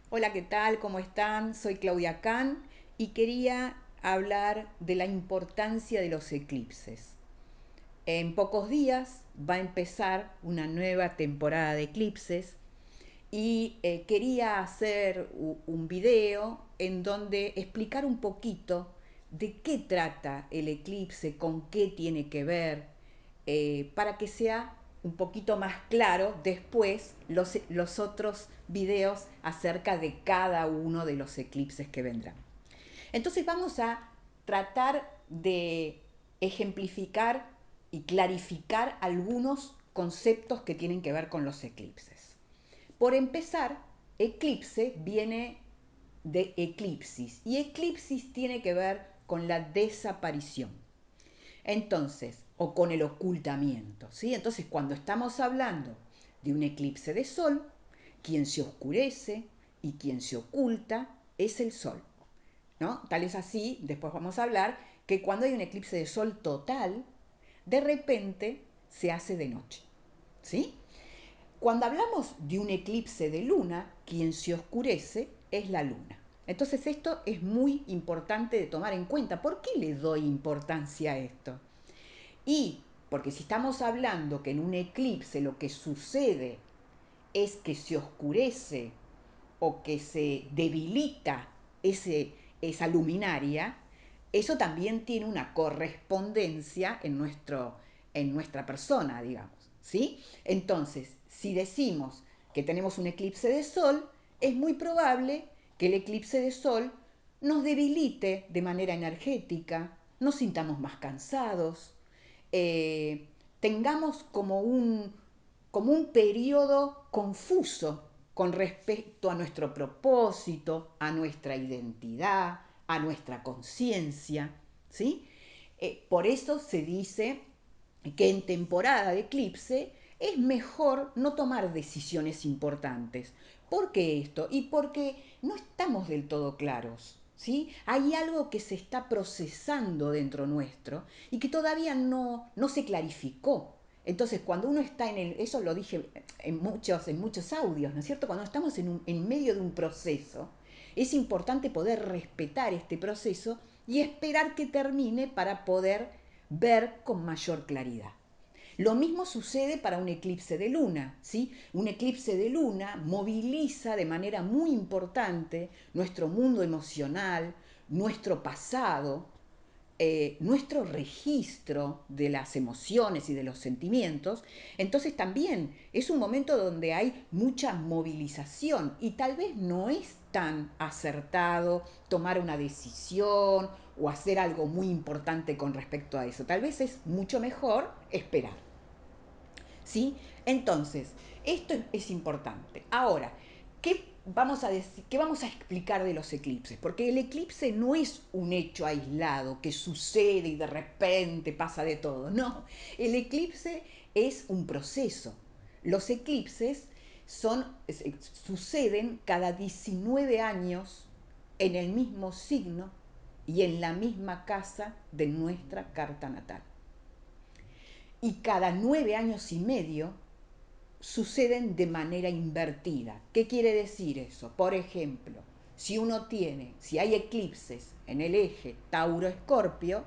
Hola, ¿qué tal? ¿Cómo están? Soy Claudia Kahn y quería hablar de la importancia de los eclipses. En pocos días va a empezar una nueva temporada de eclipses y quería hacer un video en donde explicar un poquito de qué trata el eclipse, con qué tiene que ver, para que sea un poquito más claro después los otros videos acerca de cada uno de los eclipses que vendrán. Entonces vamos a tratar de ejemplificar y clarificar algunos conceptos que tienen que ver con los eclipses. Por empezar, eclipse viene de eclipsis y eclipsis tiene que ver con la desaparición. Entonces, o con el ocultamiento, ¿sí? Entonces, cuando estamos hablando de un eclipse de sol, quien se oscurece y quien se oculta es el sol, ¿no? Tal es así, después vamos a hablar, que cuando hay un eclipse de sol total, de repente se hace de noche, ¿sí? Cuando hablamos de un eclipse de luna, quien se oscurece es la luna. Entonces esto es muy importante de tomar en cuenta. ¿Por qué le doy importancia a esto? Y porque si estamos hablando que en un eclipse lo que sucede es que se oscurece o que se debilita esa luminaria, eso también tiene una correspondencia en nuestra persona, digamos. ¿Sí? Entonces, si decimos que tenemos un eclipse de sol, es muy probable que el eclipse de sol nos debilite de manera energética, nos sintamos más cansados, tengamos como un periodo confuso con respecto a nuestro propósito, a nuestra identidad, a nuestra conciencia, ¿sí? Por eso se dice que en temporada de eclipse es mejor no tomar decisiones importantes. ¿Por qué esto? Y porque no estamos del todo claros. ¿Sí? Hay algo que se está procesando dentro nuestro y que todavía no se clarificó. Entonces, cuando uno está eso lo dije en muchos audios, ¿no es cierto? Cuando estamos en medio de un proceso, es importante poder respetar este proceso y esperar que termine para poder ver con mayor claridad. Lo mismo sucede para un eclipse de luna, ¿sí? Un eclipse de luna moviliza de manera muy importante nuestro mundo emocional, nuestro pasado, nuestro registro de las emociones y de los sentimientos. Entonces también es un momento donde hay mucha movilización y tal vez no es tan acertado tomar una decisión o hacer algo muy importante con respecto a eso. Tal vez es mucho mejor esperar. ¿Sí? Entonces, esto es importante. Ahora, ¿qué vamos a decir, qué vamos a explicar de los eclipses? Porque el eclipse no es un hecho aislado que sucede y de repente pasa de todo. No, el eclipse es un proceso. Los eclipses suceden cada 19 años en el mismo signo y en la misma casa de nuestra carta natal. Y cada 9 años y medio suceden de manera invertida. ¿Qué quiere decir eso? Por ejemplo, si hay eclipses en el eje Tauro-Escorpio,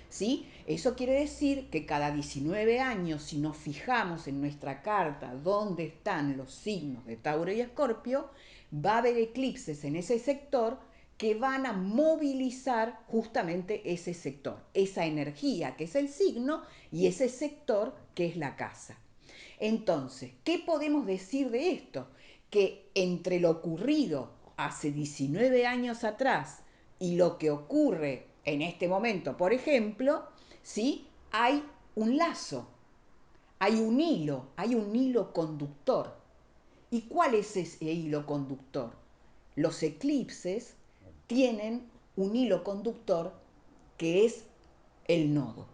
¿sí? Eso quiere decir que cada 19 años, si nos fijamos en nuestra carta dónde están los signos de Tauro y Escorpio, va a haber eclipses en ese sector que van a movilizar justamente ese sector, esa energía que es el signo y ese sector que es la casa. Entonces, ¿qué podemos decir de esto? Que entre lo ocurrido hace 19 años atrás y lo que ocurre en este momento, por ejemplo, ¿sí? Hay un lazo, hay un hilo conductor. ¿Y cuál es ese hilo conductor? Los eclipses tienen un hilo conductor que es el nodo.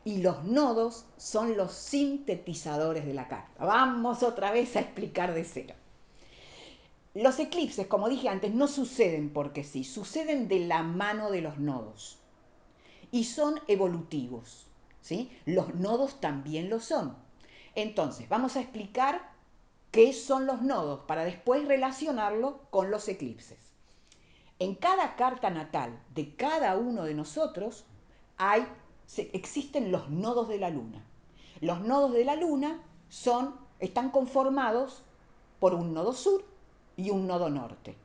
Y los nodos son los sintetizadores de la carta. Vamos otra vez a explicar de cero. Los eclipses, como dije antes, no suceden porque sí, suceden de la mano de los nodos y son evolutivos. ¿Sí? Los nodos también lo son. Entonces, vamos a explicar qué son los nodos para después relacionarlo con los eclipses. En cada carta natal de cada uno de nosotros existen los nodos de la luna. Los nodos de la luna están conformados por un nodo sur y un nodo norte,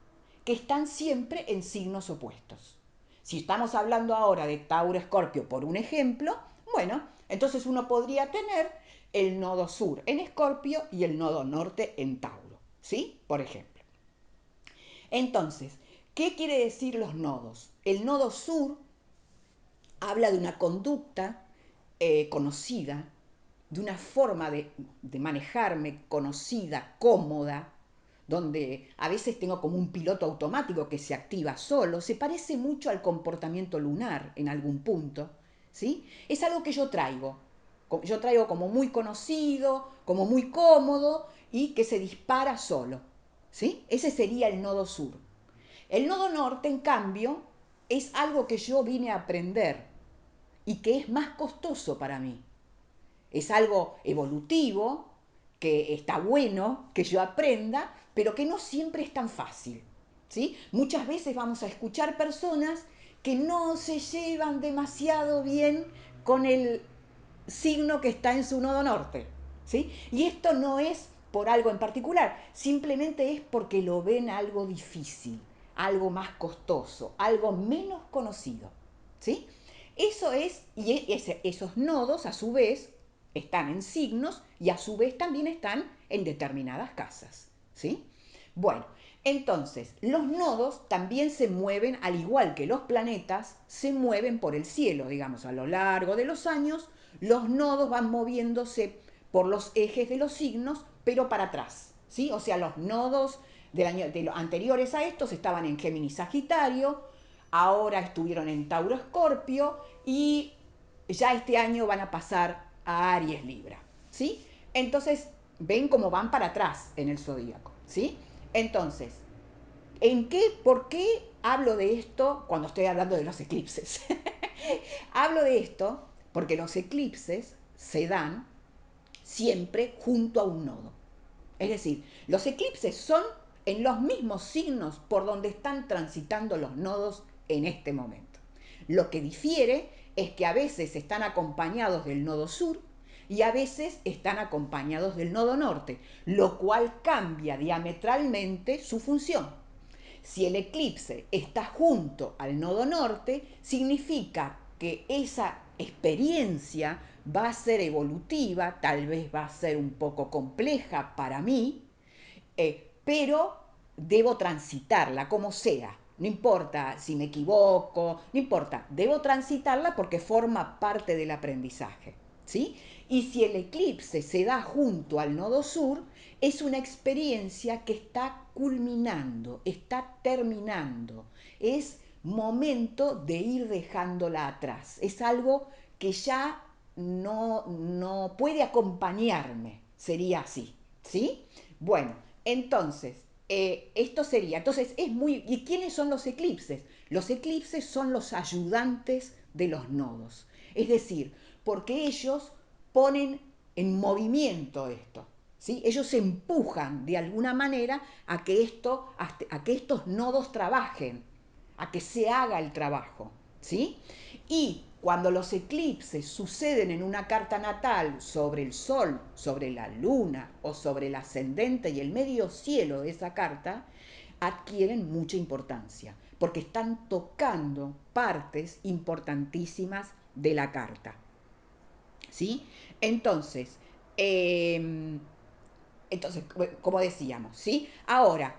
que están siempre en signos opuestos. Si estamos hablando ahora de Tauro Escorpio, por un ejemplo, bueno, entonces uno podría tener el nodo sur en Escorpio y el nodo norte en Tauro, ¿sí? Por ejemplo. Entonces, ¿qué quiere decir los nodos? El nodo sur habla de una conducta conocida, de una forma de manejarme conocida, cómoda, donde a veces tengo como un piloto automático que se activa solo, se parece mucho al comportamiento lunar en algún punto, ¿sí? Es algo que yo traigo como muy conocido, como muy cómodo y que se dispara solo, ¿sí? Ese sería el nodo sur. El nodo norte, en cambio, es algo que yo vine a aprender y que es más costoso para mí. Es algo evolutivo, que está bueno que yo aprenda, pero que no siempre es tan fácil. ¿Sí? Muchas veces vamos a escuchar personas que no se llevan demasiado bien con el signo que está en su nodo norte. ¿Sí? Y esto no es por algo en particular, simplemente es porque lo ven algo difícil, algo más costoso, algo menos conocido. ¿Sí? Eso es, y esos nodos a su vez están en signos y a su vez también están en determinadas casas. ¿Sí? Bueno, entonces, los nodos también se mueven, al igual que los planetas, se mueven por el cielo, digamos, a lo largo de los años, los nodos van moviéndose por los ejes de los signos, pero para atrás, ¿sí? O sea, los nodos de los anteriores a estos estaban en Géminis Sagitario, ahora estuvieron en Tauro Escorpio y ya este año van a pasar a Aries Libra, ¿sí? Entonces, ven cómo van para atrás en el zodíaco, ¿sí? Entonces, por qué hablo de esto cuando estoy hablando de los eclipses? Hablo de esto porque los eclipses se dan siempre junto a un nodo. Es decir, los eclipses son en los mismos signos por donde están transitando los nodos en este momento. Lo que difiere es que a veces están acompañados del nodo sur y a veces están acompañados del nodo norte, lo cual cambia diametralmente su función. Si el eclipse está junto al nodo norte, significa que esa experiencia va a ser evolutiva, tal vez va a ser un poco compleja para mí, pero debo transitarla como sea. No importa si me equivoco, no importa, debo transitarla porque forma parte del aprendizaje. ¿Sí? Y si el eclipse se da junto al nodo sur, es una experiencia que está culminando, está terminando. Es momento de ir dejándola atrás. Es algo que ya no puede acompañarme. Sería así. ¿Sí? Bueno, entonces, esto sería, entonces es muy, ¿y quiénes son los eclipses? Los eclipses son los ayudantes de los nodos, es decir, porque ellos ponen en movimiento esto, ¿sí? Ellos empujan de alguna manera a que estos nodos trabajen, a que se haga el trabajo, ¿sí? Y cuando los eclipses suceden en una carta natal sobre el Sol, sobre la Luna o sobre el ascendente y el medio cielo de esa carta, adquieren mucha importancia, porque están tocando partes importantísimas de la carta. ¿Sí? Entonces, eh, entonces como decíamos, ¿sí? Ahora,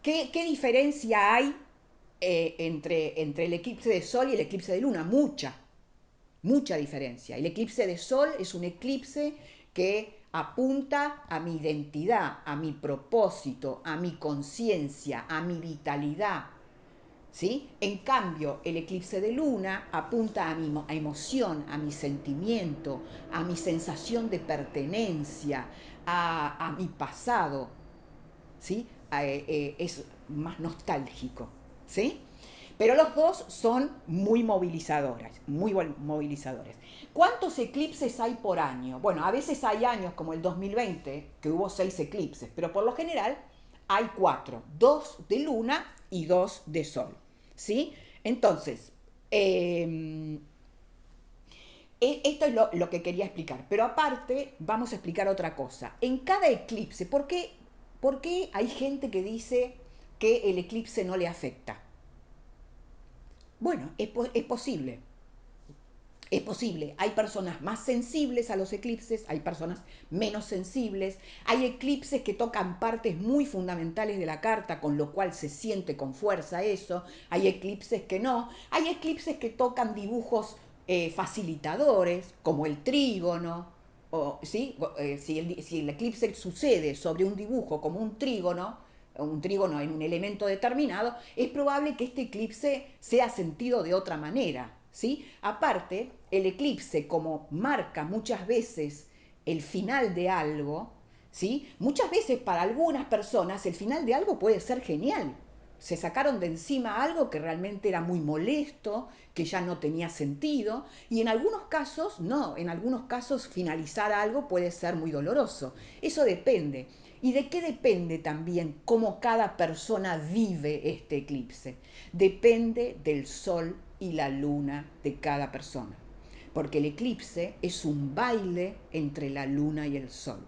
¿qué diferencia hay entre el eclipse de Sol y el eclipse de Luna? Mucha diferencia. El eclipse de Sol es un eclipse que apunta a mi identidad, a mi propósito, a mi conciencia, a mi vitalidad. ¿Sí? En cambio, el eclipse de luna apunta a mi emoción, a mi sentimiento, a mi sensación de pertenencia, a mi pasado. ¿Sí? Es más nostálgico. ¿Sí? Pero los dos son muy movilizadores, muy movilizadores. ¿Cuántos eclipses hay por año? Bueno, a veces hay años como el 2020, que hubo 6 eclipses, pero por lo general hay 4, 2 de luna y 2 de sol. ¿Sí? Entonces, eh, esto es lo que quería explicar. Pero aparte, vamos a explicar otra cosa. En cada eclipse, por qué hay gente que dice que el eclipse no le afecta? Bueno, es posible. Es posible. Hay personas más sensibles a los eclipses, hay personas menos sensibles. Hay eclipses que tocan partes muy fundamentales de la carta, con lo cual se siente con fuerza eso. Hay eclipses que no. Hay eclipses que tocan dibujos facilitadores, como el trígono. ¿Sí? Si el eclipse sucede sobre un dibujo como un trígono en un elemento determinado, es probable que este eclipse sea sentido de otra manera. ¿Sí? Aparte, el eclipse, como marca muchas veces el final de algo, ¿sí? Muchas veces para algunas personas el final de algo puede ser genial. Se sacaron de encima algo que realmente era muy molesto, que ya no tenía sentido, y en algunos casos no, en algunos casos finalizar algo puede ser muy doloroso. Eso depende. ¿Y de qué depende también cómo cada persona vive este eclipse? Depende del sol y la luna de cada persona. Porque el eclipse es un baile entre la luna y el sol.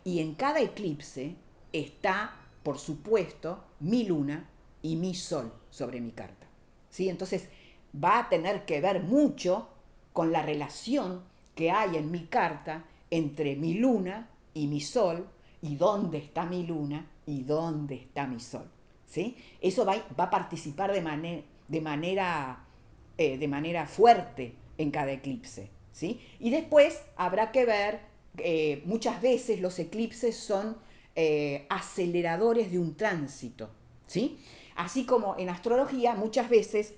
Y en cada eclipse está, por supuesto, mi luna y mi sol sobre mi carta. ¿Sí? Entonces va a tener que ver mucho con la relación que hay en mi carta entre mi luna y mi sol, y dónde está mi luna y dónde está mi sol. ¿Sí? Eso va a participar de manera fuerte en cada eclipse. ¿Sí? Y después habrá que ver, muchas veces los eclipses son aceleradores de un tránsito. ¿Sí? Así como en astrología muchas veces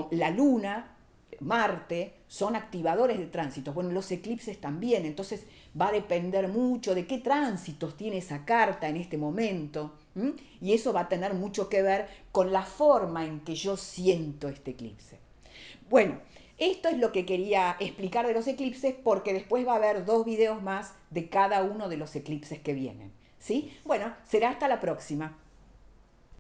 la luna, Marte, son activadores de tránsitos. Bueno, los eclipses también. Entonces va a depender mucho de qué tránsitos tiene esa carta en este momento. Y eso va a tener mucho que ver con la forma en que yo siento este eclipse. Bueno, esto es lo que quería explicar de los eclipses, porque después va a haber 2 videos más de cada uno de los eclipses que vienen. ¿Sí? Bueno, será hasta la próxima.